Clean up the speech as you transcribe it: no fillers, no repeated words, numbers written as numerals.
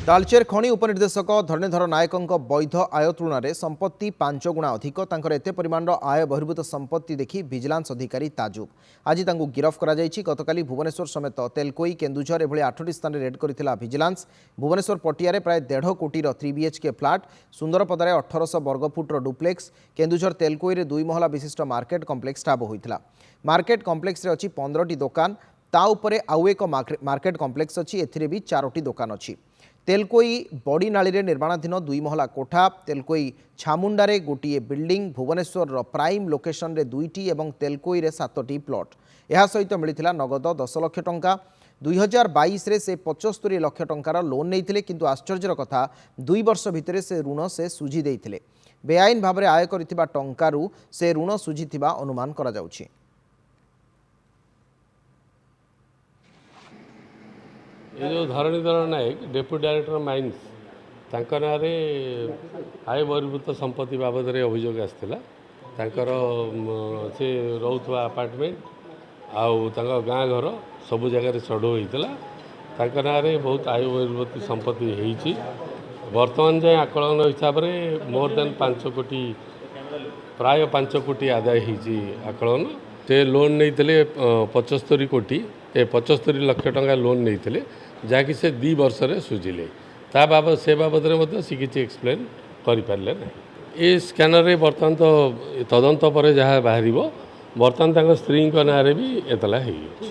तालचेर खनि उपनिर्देशक धरणीधर नायक वैध आय तुलन में संपत्ति 5 गुणा अधिक तांकर एते परिमाण आय बहिर्भूत संपत्ति देखि विजिलेंस अधिकारी ताजुब आज गिरफ करा गतकाली भुवनेश्वर समेत तेलकोई केन्दुझर एभली 8टी स्थान रेड करथिला विजिलेंस। भुवनेश्वर पटिया प्राय 1.5 कोटीर 3 BHK फ्लाट, सुंदरपदार 1800 वर्गफुट्र डुप्लेक्स, केन्दुझर तेलकोई 2 महला विशिष्ट मार्केट कम्प्लेक्स ठाब होइथिला। मार्केट कम्प्लेक्स अच्छी 15टी दुकान, ता उपरे आउ एक मार्केट कम्प्लेक्स अच्छी, एथिरे भी 4टी दुकान अच्छी। तेलकोई बड़ी नाली निर्माणाधीन 2 महला कोठा, तेलकोई छामुंडारे गोटे बिल्डिंग, भुवनेश्वर प्राइम लोकेशन रे 2टी और तेलकोई 7टी प्लॉट। यह सहित मिलता नगद 10 लाख टंका। 2022 रे से 75 लाख टंकार लोन नहीं, किंतु आश्चर्यर कथा 2 वर्ष भितर से ऋण से सुझी देइथिले। बेआईन भाव में आय करिथिबा टंकारु से ऋण सुझीथिबा अनुमान करा जाउछि। ये जो धरणीधर नायक डेप्यूटी डायरेक्टर माइन्स तांकर नाँ आय बहिर्भूत संपत्ति बाबद में अभियोग आसाला। से रोथवा अपार्टमेंट आउ गाँ घर सबू जगह चढ़ऊ होता नाँ बहुत आय बहिर्भूत संपत्ति होती। वर्तमान जाए आकलन हिसाब से मोर देन 5 कोटी प्राय 5 कोटी आदाय होती आकलन। से लोन नहीं 75 कोटी 75 लाख टंका लोन नहीं जहाँकि से 2 वर्ष सुझिले। ता बाबद से बाबद में सी किसी एक्सप्लेन करें ना। ये स्कैनर बर्तमान तो तदंत पर जहाँ बाहर बर्तमान स्त्री ना भी एतला हो।